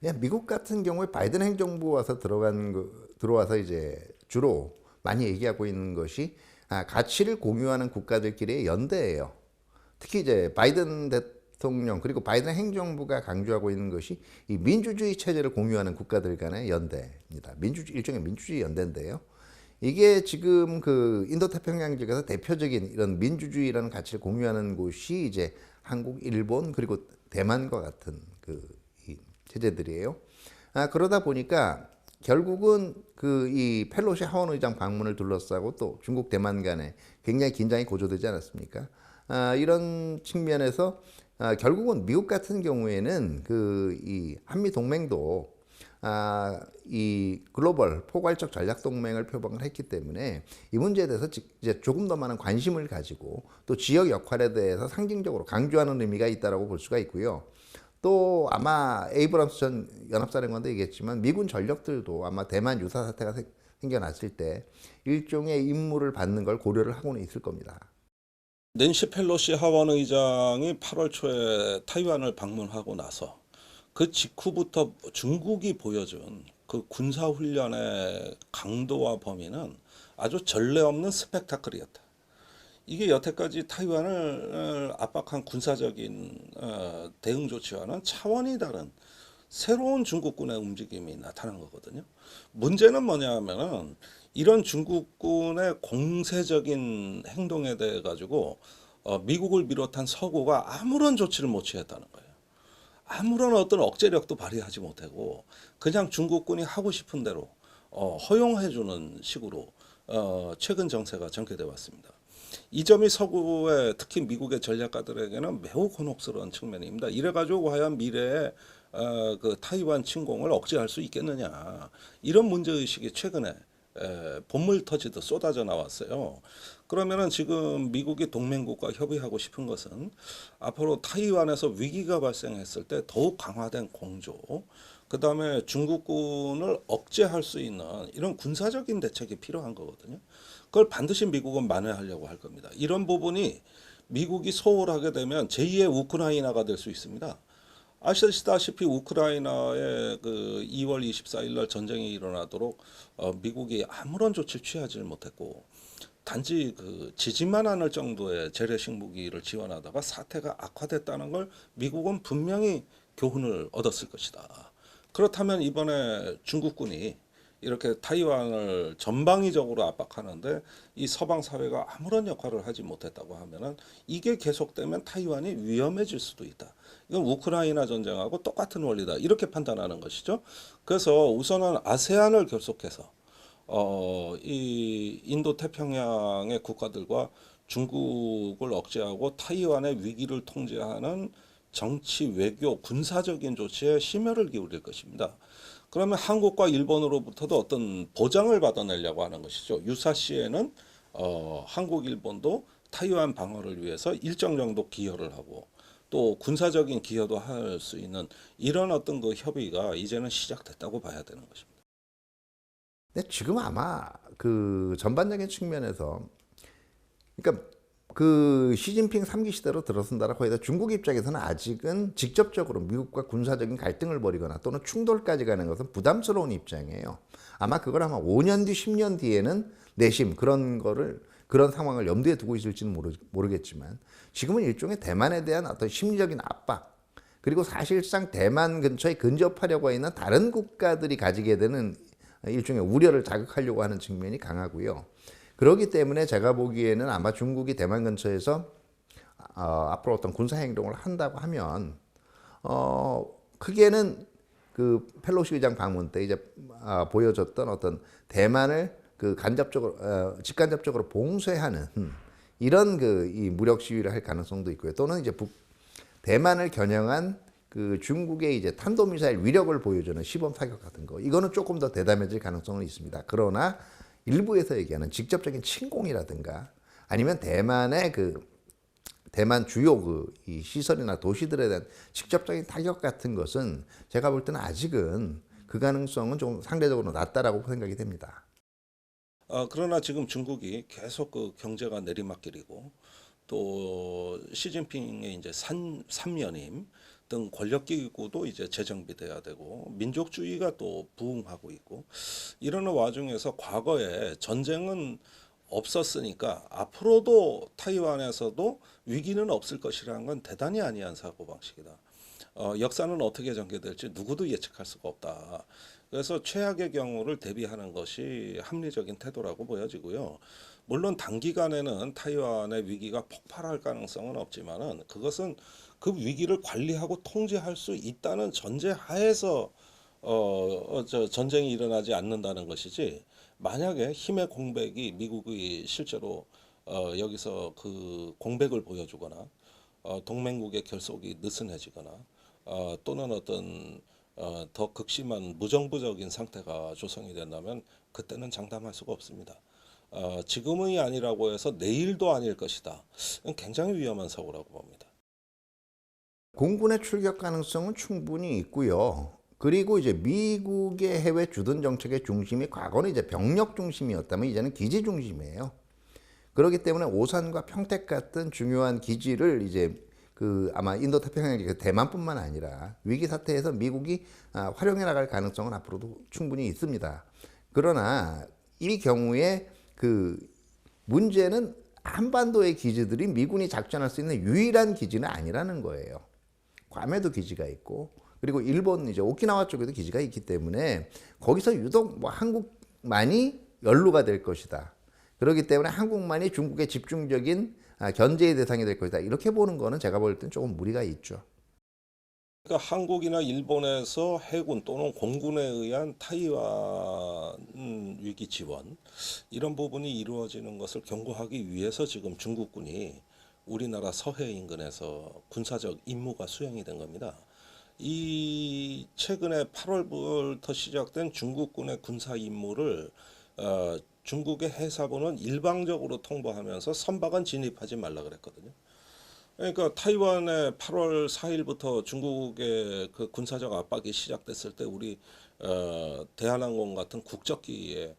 예, 미국 같은 경우에 바이든 행정부 와서 들어와서 이제 주로 많이 얘기하고 있는 것이 가치를 공유하는 국가들끼리의 연대예요. 특히 이제 바이든 대통령 그리고 바이든 행정부가 강조하고 있는 것이 이 민주주의 체제를 공유하는 국가들 간의 연대입니다. 일종의 민주주의 연대인데요. 이게 지금 그 인도 태평양 지역에서 대표적인 이런 민주주의라는 가치를 공유하는 곳이 이제 한국, 일본 그리고 대만과 같은 이 체제들이에요. 그러다 보니까 결국은 그 이 펠로시 하원 의장 방문을 둘러싸고 또 중국 대만 간에 굉장히 긴장이 고조되지 않았습니까? 이런 측면에서 결국은 미국 같은 경우에는 그 이 한미 동맹도 이 글로벌 포괄적 전략 동맹을 표방을 했기 때문에 이 문제에 대해서 이제 조금 더 많은 관심을 가지고 또 지역 역할에 대해서 상징적으로 강조하는 의미가 있다라고 볼 수가 있고요. 또 아마 에이브럼스 전 연합사령관도 얘기했지만 미군 전력들도 아마 대만 유사 사태가 생겨났을 때 일종의 임무를 받는 걸 고려를 하고는 있을 겁니다. 낸시 펠로시 하원 의장이 8월 초에 타이완을 방문하고 나서 그 직후부터 중국이 보여준 그 군사훈련의 강도와 범위는 아주 전례 없는 스펙타클이었다. 이게 여태까지 타이완을 압박한 군사적인 대응 조치와는 차원이 다른 새로운 중국군의 움직임이 나타난 거거든요. 문제는 뭐냐 하면은 이런 중국군의 공세적인 행동에 대해 가지고 미국을 비롯한 서구가 아무런 조치를 못 취했다는 거예요. 아무런 어떤 억제력도 발휘하지 못하고 그냥 중국군이 하고 싶은 대로 허용해주는 식으로 최근 정세가 전개돼 왔습니다. 이 점이 서구의 특히 미국의 전략가들에게는 매우 곤혹스러운 측면입니다. 이래가지고 과연 미래에 그 타이완 침공을 억제할 수 있겠느냐 이런 문제의식이 최근에 본물 터지듯 쏟아져 나왔어요. 그러면은 지금 미국이 동맹국과 협의하고 싶은 것은 앞으로 타이완에서 위기가 발생했을 때 더욱 강화된 공조, 그 다음에 중국군을 억제할 수 있는 이런 군사적인 대책이 필요한 거거든요. 그걸 반드시 미국은 만회하려고 할 겁니다. 이런 부분이 미국이 소홀하게 되면 제2의 우크라이나가 될 수 있습니다. 아시다시피 우크라이나의 그 2월 24일 날 전쟁이 일어나도록 미국이 아무런 조치를 취하지 못했고 단지 그 지지만 않을 정도의 재래식 무기를 지원하다가 사태가 악화됐다는 걸 미국은 분명히 교훈을 얻었을 것이다. 그렇다면 이번에 중국군이 이렇게 타이완을 전방위적으로 압박하는데 이 서방 사회가 아무런 역할을 하지 못했다고 하면은 이게 계속되면 타이완이 위험해질 수도 있다. 이건 우크라이나 전쟁하고 똑같은 원리다. 이렇게 판단하는 것이죠. 그래서 우선은 아세안을 결속해서 이 인도 태평양의 국가들과 중국을 억제하고 타이완의 위기를 통제하는 정치, 외교, 군사적인 조치에 심혈을 기울일 것입니다. 그러면 한국과 일본으로부터도 어떤 보장을 받아내려고 하는 것이죠. 유사시에는 한국, 일본도 타이완 방어를 위해서 일정 정도 기여를 하고 또 군사적인 기여도 할 수 있는 이런 어떤 그 협의가 이제는 시작됐다고 봐야 되는 것입니다. 근데 지금 아마 그 전반적인 측면에서 그러니까 그 시진핑 3기 시대로 들어선다라고 해도 중국 입장에서는 아직은 직접적으로 미국과 군사적인 갈등을 벌이거나 또는 충돌까지 가는 것은 부담스러운 입장이에요. 아마 그걸 아마 5년 뒤, 10년 뒤에는 내심 그런 상황을 염두에 두고 있을지는 모르겠지만 지금은 일종의 대만에 대한 어떤 심리적인 압박 그리고 사실상 대만 근처에 근접하려고 있는 다른 국가들이 가지게 되는 일종의 우려를 자극하려고 하는 측면이 강하고요. 그렇기 때문에 제가 보기에는 아마 중국이 대만 근처에서 앞으로 어떤 군사 행동을 한다고 하면 크게는 그 펠로시 의장 방문 때 이제 보여줬던 어떤 대만을 그 직간접적으로 봉쇄하는 이런 그 이 무력 시위를 할 가능성도 있고요. 또는 이제 대만을 겨냥한 그 중국의 이제 탄도미사일 위력을 보여주는 시범 사격 같은 거 이거는 조금 더 대담해질 가능성은 있습니다. 그러나 일부에서 얘기하는 직접적인 침공이라든가 아니면 대만 주요 이 시설이나 도시들에 대한 직접적인 타격 같은 것은 제가 볼 때는 아직은 그 가능성은 좀 상대적으로 낮다라고 생각이 됩니다. 그러나 지금 중국이 계속 그 경제가 내리막길이고 또 시진핑의 이제 3년임 등 권력기구도 이제 재정비돼야 되고 민족주의가 또 부흥하고 있고 이러는 와중에서 과거에 전쟁은 없었으니까 앞으로도 타이완에서도 위기는 없을 것이라는 건 대단히 아니한 사고방식이다. 역사는 어떻게 전개될지 누구도 예측할 수가 없다. 그래서 최악의 경우를 대비하는 것이 합리적인 태도라고 보여지고요. 물론 단기간에는 타이완의 위기가 폭발할 가능성은 없지만은 그것은 그 위기를 관리하고 통제할 수 있다는 전제 하에서 전쟁이 일어나지 않는다는 것이지. 만약에 힘의 공백이 미국이 실제로 여기서 그 공백을 보여주거나 동맹국의 결속이 느슨해지거나 또는 어떤 더 극심한 무정부적인 상태가 조성이 된다면 그때는 장담할 수가 없습니다. 지금이 아니라고 해서 내일도 아닐 것이다. 이건 굉장히 위험한 사고라고 봅니다. 공군의 출격 가능성은 충분히 있고요. 그리고 이제 미국의 해외 주둔 정책의 중심이 과거는 이제 병력 중심이었다면 이제는 기지 중심이에요. 그렇기 때문에 오산과 평택 같은 중요한 기지를 이제 그 아마 인도 태평양 대만뿐만 아니라 위기 사태에서 미국이 활용해 나갈 가능성은 앞으로도 충분히 있습니다. 그러나 이 경우에 그 문제는 한반도의 기지들이 미군이 작전할 수 있는 유일한 기지는 아니라는 거예요. 괌에도 기지가 있고 그리고 일본 이제 오키나와 쪽에도 기지가 있기 때문에 거기서 유독 뭐 한국만이 연루가 될 것이다. 그렇기 때문에 한국만이 중국의 집중적인 견제의 대상이 될 것이다. 이렇게 보는 거는 제가 볼 땐 조금 무리가 있죠. 그러니까 한국이나 일본에서 해군 또는 공군에 의한 타이완 위기 지원 이런 부분이 이루어지는 것을 경고하기 위해서 지금 중국군이 우리나라 서해 인근에서 군사적 임무가 수행이 된 겁니다. 이 최근에 8월부터 시작된 중국군의 군사 임무를 중국의 해사부는 일방적으로 통보하면서 선박은 진입하지 말라 그랬거든요. 그러니까 타이완에 8월 4일부터 중국의 그 군사적 압박이 시작됐을 때 우리 대한항공 같은 국적기의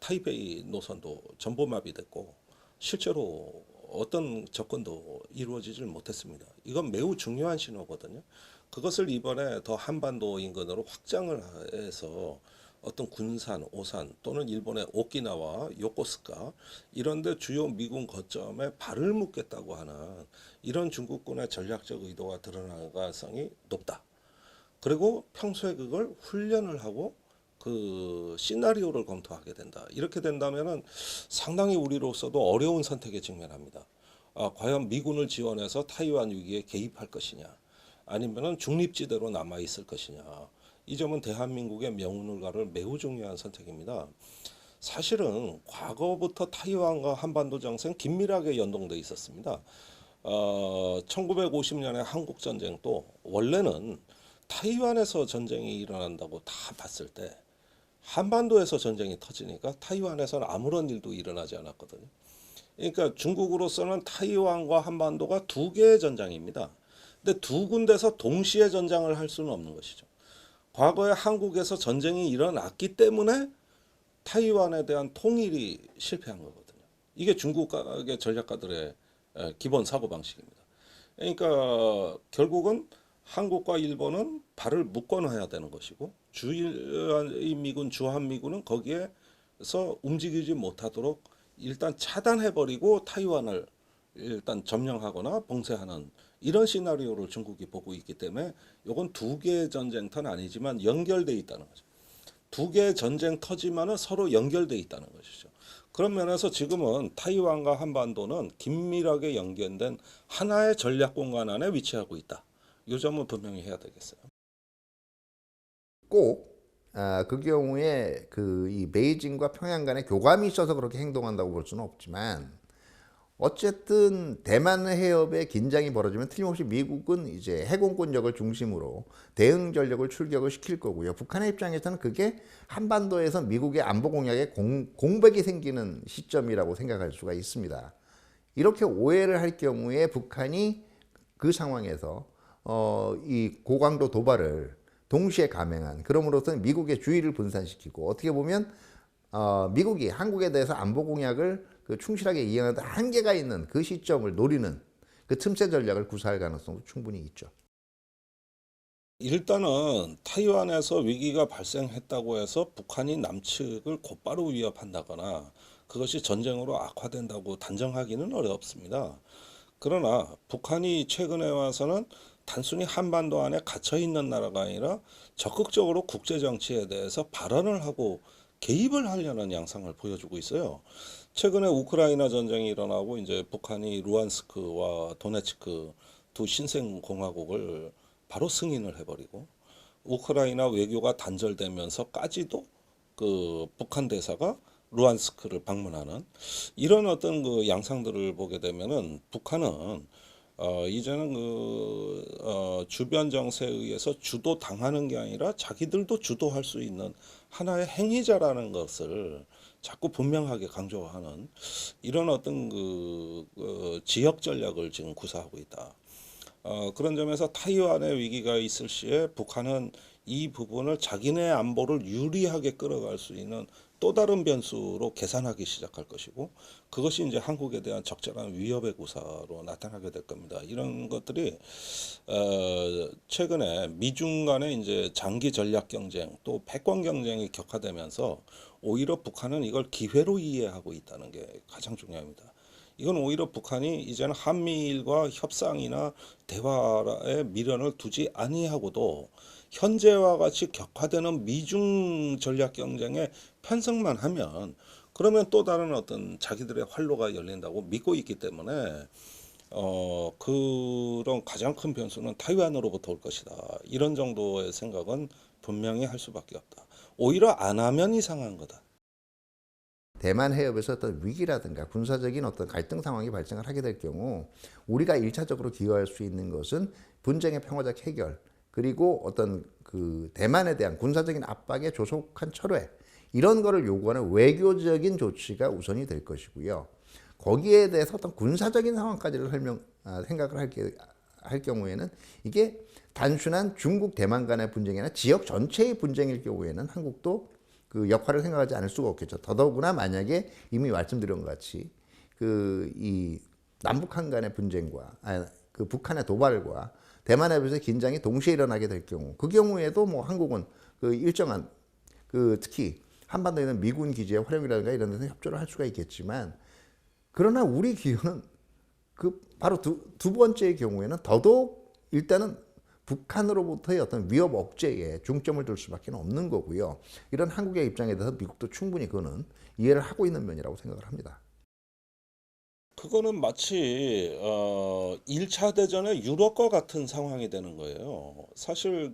타이베이 노선도 전부 마비됐고 실제로 어떤 접근도 이루어지질 못했습니다. 이건 매우 중요한 신호거든요. 그것을 이번에 더 한반도 인근으로 확장을 해서 어떤 군산, 오산 또는 일본의 오키나와 요코스카 이런 데 주요 미군 거점에 발을 묶겠다고 하는 이런 중국군의 전략적 의도가 드러날 가능성이 높다. 그리고 평소에 그걸 훈련을 하고 그 시나리오를 검토하게 된다. 이렇게 된다면은 상당히 우리로서도 어려운 선택에 직면합니다. 과연 미군을 지원해서 타이완 위기에 개입할 것이냐, 아니면은 중립지대로 남아 있을 것이냐. 이 점은 대한민국의 명운을 가를 매우 중요한 선택입니다. 사실은 과거부터 타이완과 한반도 정세는 긴밀하게 연동돼 있었습니다. 1950년의 한국 전쟁도 원래는 타이완에서 전쟁이 일어난다고 다 봤을 때 한반도에서 전쟁이 터지니까 타이완에서는 아무런 일도 일어나지 않았거든요. 그러니까 중국으로서는 타이완과 한반도가 두 개의 전장입니다. 근데 두 군데서 동시에 전장을 할 수는 없는 것이죠. 과거에 한국에서 전쟁이 일어났기 때문에 타이완에 대한 통일이 실패한 거거든요. 이게 중국의 전략가들의 기본 사고방식입니다. 그러니까 결국은 한국과 일본은 발을 묶어놔야 되는 것이고 주한미군, 주한미군은 거기에서 움직이지 못하도록 일단 차단해버리고 타이완을 일단 점령하거나 봉쇄하는 이런 시나리오를 중국이 보고 있기 때문에 이건 두 개의 전쟁터는 아니지만 연결돼 있다는 거죠. 두 개의 전쟁터지만은 서로 연결돼 있다는 것이죠. 그런 면에서 지금은 타이완과 한반도는 긴밀하게 연결된 하나의 전략 공간 안에 위치하고 있다. 이 점은 분명히 해야 되겠어요. 꼭 그 경우에 그 이 베이징과 평양 간에 교감이 있어서 그렇게 행동한다고 볼 수는 없지만 어쨌든 대만 해협에 긴장이 벌어지면 틀림없이 미국은 이제 해공권력을 중심으로 대응 전력을 출격을 시킬 거고요. 북한의 입장에서는 그게 한반도에서 미국의 안보 공약에 공백이 생기는 시점이라고 생각할 수가 있습니다. 이렇게 오해를 할 경우에 북한이 그 상황에서 이 고강도 도발을 동시에 감행한 그럼으로써 미국의 주의를 분산시키고 어떻게 보면 미국이 한국에 대해서 안보 공약을 그 충실하게 이행하는 데 한계가 있는 그 시점을 노리는 그 틈새 전략을 구사할 가능성도 충분히 있죠. 일단은 타이완에서 위기가 발생했다고 해서 북한이 남측을 곧바로 위협한다거나 그것이 전쟁으로 악화된다고 단정하기는 어렵습니다. 그러나 북한이 최근에 와서는 단순히 한반도 안에 갇혀 있는 나라가 아니라 적극적으로 국제 정치에 대해서 발언을 하고 개입을 하려는 양상을 보여주고 있어요. 최근에 우크라이나 전쟁이 일어나고 이제 북한이 루안스크와 도네츠크 두 신생 공화국을 바로 승인을 해버리고 우크라이나 외교가 단절되면서까지도 그 북한 대사가 루안스크를 방문하는 이런 어떤 그 양상들을 보게 되면은 북한은 이제는 주변 정세에 의해서 주도 당하는 게 아니라 자기들도 주도할 수 있는 하나의 행위자라는 것을 자꾸 분명하게 강조하는 이런 어떤 지역 전략을 지금 구사하고 있다. 그런 점에서 타이완의 위기가 있을 시에 북한은 이 부분을 자기네 안보를 유리하게 끌어갈 수 있는 또 다른 변수로 계산하기 시작할 것이고 그것이 이제 한국에 대한 적절한 위협의 구사로 나타나게 될 겁니다. 이런 것들이 최근에 미중 간의 이제 장기 전략 경쟁 또 패권 경쟁이 격화되면서 오히려 북한은 이걸 기회로 이해하고 있다는 게 가장 중요합니다. 이건 오히려 북한이 이제는 한미일과 협상이나 대화에 미련을 두지 아니하고도 현재와 같이 격화되는 미중 전략 경쟁에 편성만 하면 그러면 또 다른 어떤 자기들의 활로가 열린다고 믿고 있기 때문에 그런 가장 큰 변수는 타이완으로부터 올 것이다. 이런 정도의 생각은 분명히 할 수밖에 없다. 오히려 안 하면 이상한 거다. 대만 해협에서 어떤 위기라든가 군사적인 어떤 갈등 상황이 발생을 하게 될 경우 우리가 일차적으로 기여할 수 있는 것은 분쟁의 평화적 해결 그리고 어떤 그 대만에 대한 군사적인 압박의 조속한 철회 이런 거를 요구하는 외교적인 조치가 우선이 될 것이고요. 거기에 대해서 어떤 군사적인 상황까지를 생각을 할 경우에는 이게 단순한 중국 대만 간의 분쟁이 아니라 지역 전체의 분쟁일 경우에는 한국도 그 역할을 생각하지 않을 수가 없겠죠. 더더구나 만약에 이미 말씀드린 것 같이 이 남북한 간의 분쟁과 그 북한의 도발과 대만 해협에서의 긴장이 동시에 일어나게 될 경우 그 경우에도 뭐 한국은 그 일정한 특히 한반도에 있는 미군 기지의 활용이라든가 이런 데서 협조를 할 수가 있겠지만 그러나 우리 기여는 그 바로 두 번째의 경우에는 더더욱 일단은 북한으로부터의 어떤 위협 억제에 중점을 둘 수밖에 없는 거고요. 이런 한국의 입장에 대해서 미국도 충분히 그거는 이해를 하고 있는 면이라고 생각을 합니다. 그거는 마치 1차 대전의 유럽과 같은 상황이 되는 거예요. 사실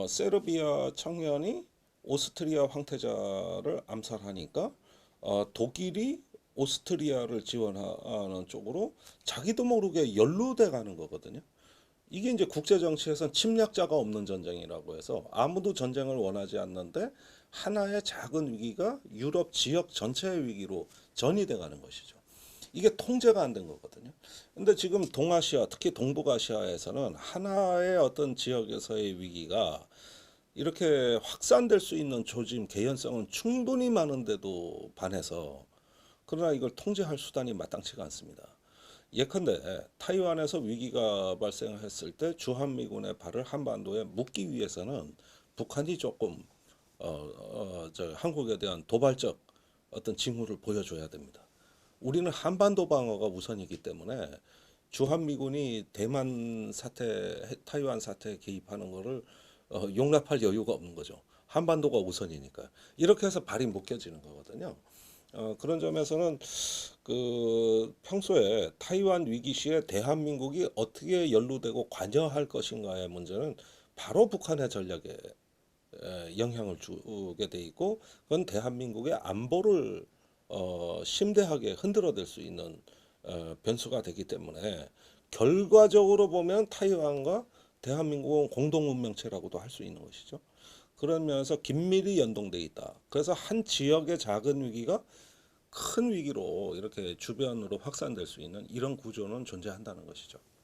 세르비아 청년이 오스트리아 황태자를 암살하니까 독일이 오스트리아를 지원하는 쪽으로 자기도 모르게 연루돼 가는 거거든요. 이게 이제 국제 정치에선 침략자가 없는 전쟁이라고 해서 아무도 전쟁을 원하지 않는데 하나의 작은 위기가 유럽 지역 전체의 위기로 전이돼 가는 것이죠. 이게 통제가 안 된 거거든요. 근데 지금 동아시아, 특히 동북아시아에서는 하나의 어떤 지역에서의 위기가 이렇게 확산될 수 있는 조짐, 개연성은 충분히 많은데도 반해서 그러나 이걸 통제할 수단이 마땅치가 않습니다. 예컨대 타이완에서 위기가 발생했을 때 주한미군의 발을 한반도에 묶기 위해서는 북한이 조금 한국에 대한 도발적 어떤 징후를 보여줘야 됩니다. 우리는 한반도 방어가 우선이기 때문에 주한미군이 대만 사태, 타이완 사태에 개입하는 것을 용납할 여유가 없는 거죠. 한반도가 우선이니까. 이렇게 해서 발이 묶여지는 거거든요. 그런 점에서는 평소에 타이완 위기 시에 대한민국이 어떻게 연루되고 관여할 것인가의 문제는 바로 북한의 전략에 영향을 주게 돼 있고 그건 대한민국의 안보를 심대하게 흔들어댈 수 있는 변수가 되기 때문에 결과적으로 보면 타이완과 대한민국은 공동 운명체라고도 할 수 있는 것이죠. 그런 면에서 긴밀히 연동돼 있다. 그래서 한 지역의 작은 위기가 큰 위기로 이렇게 주변으로 확산될 수 있는 이런 구조는 존재한다는 것이죠.